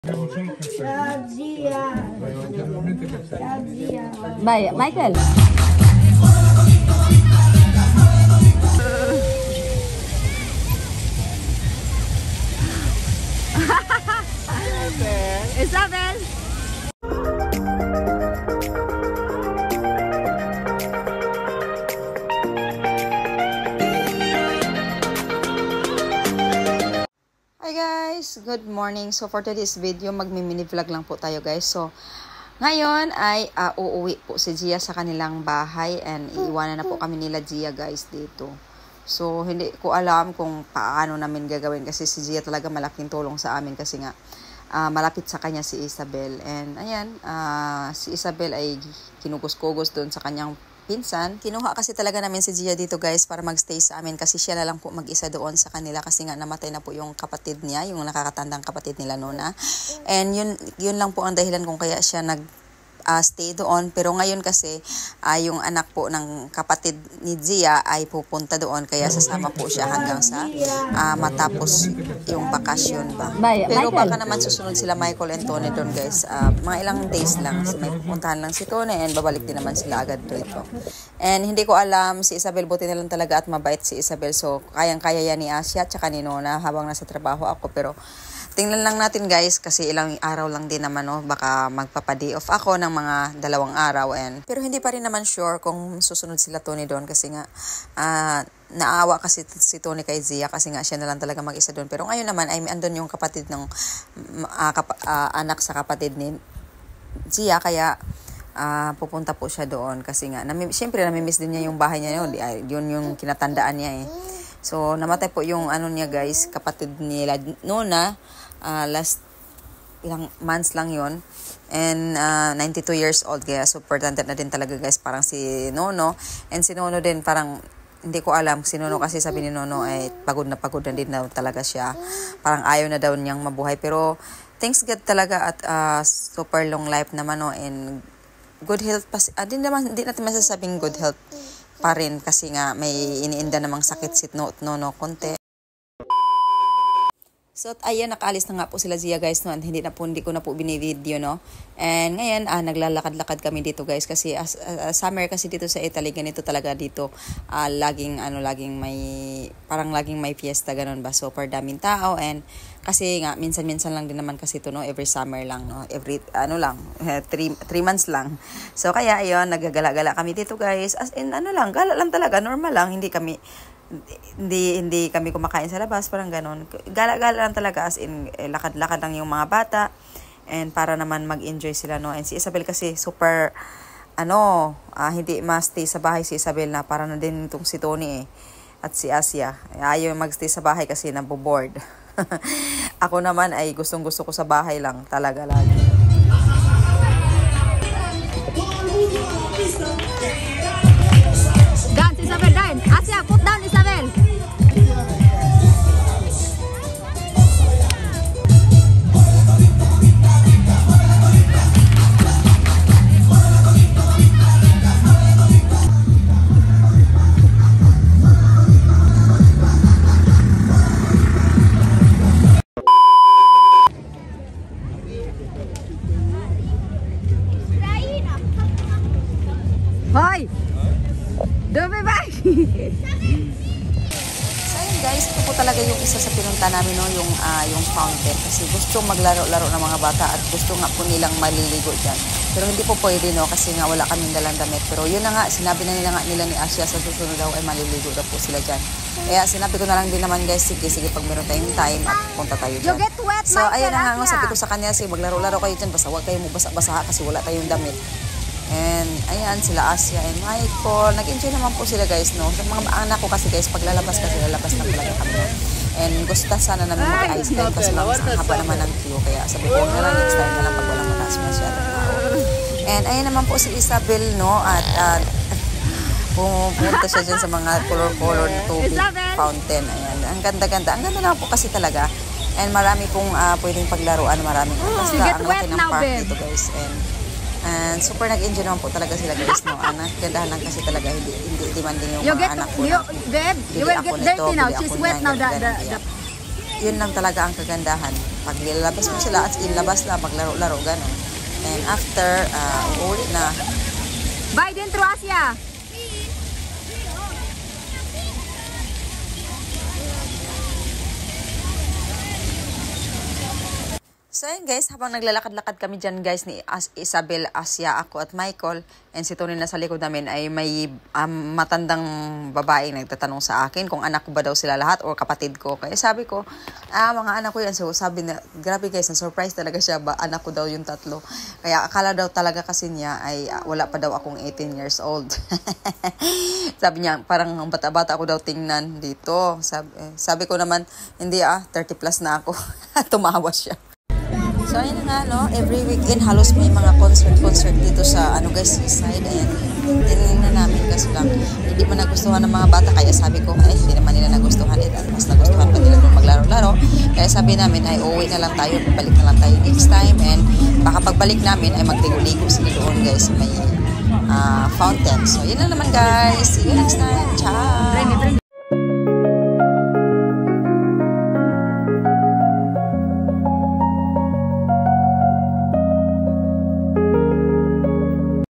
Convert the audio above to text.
Vai, Michael. Isabel. Hi guys, good morning. So for today's video, magmi-mini vlog lang po tayo guys. So ngayon ay uuwi po si Gia sa kanilang bahay and iiwanan na po kami nila Gia guys dito. So hindi ko alam kung paano namin gagawin kasi si Gia talaga malaking tulong sa amin kasi nga malapit sa kanya si Isabel. And ayan, si Isabel ay kinugos-kugos doon sa kanyang pinsan. Kinuha kasi talaga namin si Gia dito guys para magstay sa amin kasi siya na lang po mag-isa doon sa kanila kasi nga namatay na po yung kapatid niya, yung nakakatandang kapatid nila Nona. And yun lang po ang dahilan kung kaya siya stay doon. Pero ngayon kasi yung anak po ng kapatid ni Gia ay pupunta doon kaya sasama po siya hanggang sa matapos yung bakasyon ba. Pero baka naman susunod sila Michael and Tony doon guys. Mga ilang days lang. May pupuntahan lang si Tony and babalik din naman sila agad dito. And hindi ko alam si Isabel, buti na lang talaga at mabait si Isabel. So kayang-kaya yan ni Asia at saka ni Nona habang nasa trabaho ako. Pero tingnan lang natin guys kasi ilang araw lang din naman baka magpapa-day off ako ng mga 2 araw pero hindi pa rin naman sure kung susunod sila Tony doon kasi nga naawa kasi si Tony kay Zia kasi nga siya na lang talaga mag-isa doon. Pero ngayon naman ay andun yung kapatid ng anak sa kapatid ni Zia kaya pupunta po siya doon kasi nga siyempre namimiss din niya yung bahay niya yun yung kinatandaan niya So namatay po yung niya guys, kapatid nila Nona, last ilang months lang yon. And 92 years old kaya super tanda na din talaga guys, parang si Nono. And si Nono din parang hindi ko alam, si Nono kasi sabi ni Nono ay pagod na din daw talaga siya. Parang ayaw na daw niyang mabuhay pero thanks God talaga at super long life naman and good health pa. Hindi natin masasabing good health pa rin kasi nga may iniinda namang sakit si Nono konti. So ayan, nakaalis na nga po sila Zia guys hindi ko na po binivideo And ngayon naglalakad-lakad kami dito guys kasi summer kasi dito sa Italy ganito talaga dito. Laging may fiesta ganun ba. So per daming tao and kasi nga minsan-minsan lang din naman kasi ito every summer lang every 3 months lang. So kaya ayun, naggagala-gala kami dito guys. As in gala lang talaga, normal lang, hindi kami kumakain sa labas, parang ganun. Gala-gala lang talaga as in lakad-lakad lang yung mga bata and para naman mag-enjoy sila And si Isabel kasi super hindi ma-stay sa bahay si Isabel na para na din itong si Tony at si Asia. Ayaw mag-stay sa bahay kasi naboboard. Ako naman ay gustong-gusto ko sa bahay lang talaga lagi. Dance Isabel, dance. Asia, put down Isabel. Hoy! Dumi ba? So ayun guys, ito po talaga yung isa sa pinunta namin yung fountain kasi gusto maglaro-laro ng mga bata at gusto nga po nilang maliligo dyan. Pero hindi po pwede kasi nga wala kaming dalang damit. Pero yun na nga, sinabi na nila ni Asia sa susunod daw ay maliligo daw po sila dyan. Kaya sinabi ko na lang din naman guys, sige pag meron tayong time at punta tayo dyan. So ayun na nga, sabi ko sa kanya, sige maglaro-laro kayo dyan, basta huwag kayo basa-basa kasi wala tayong damit. And ayan, sila Asia and Michael, nag-enjoy naman po sila guys Sa mga anak ko kasi guys, pag lalabas lang talaga kami and gusto sana namin mag-ice cream kasi haba naman ng queue kaya sabi ko na lang next time na lang pag walang mataas masyadong tao. And ayan naman po si Isabel at pumunta siya dyan sa mga color tubig fountain. Ayan, ang ganda naman po kasi talaga and marami pong pwedeng paglaruan, maraming basta ang laki ng park dito guys. And super nag-enjoy naman po talaga sila guys Gandahan lang kasi talaga hindi demanding yung mga anak ko Babe, you will get dirty now. She's wet now. yun lang talaga ang kagandahan. Pag nilalabas mo sila, at inlabas lang, maglaro-laro, gano'n. And after, uuwi na. Vai dentro, Asia! So ayun guys, habang naglalakad-lakad kami dyan guys ni Isabel, Asia, ako at Michael, and si Tony na sa likod namin ay may matandang babae nagtatanong sa akin kung anak ko ba daw sila lahat or kapatid ko. Kaya sabi ko, mga anak ko yan. So sabi na, grabe guys, na-surprise talaga siya ba anak ko daw yung tatlo. Kaya akala daw talaga kasi niya ay wala pa daw akong 18 years old. Sabi niya, parang bata-bata ako daw tingnan dito. Sabi ko naman, hindi 30 plus na ako. Tumawa siya. So ayun na nga, no, every weekend halos may mga concert dito sa guys, seaside. Ayan, tinignan namin kasi lang hindi man nagustuhan ng mga bata, kaya sabi ko ay hindi naman nila nagustuhan it, at mas nagustuhan pa nila nung maglaro-laro. Kaya sabi namin ay uuwi na lang tayo, balik na lang tayo next time, and baka pagbalik namin ay magligo-ligo sila doon guys, may fountain. So yun na naman guys, see you next time, ciao.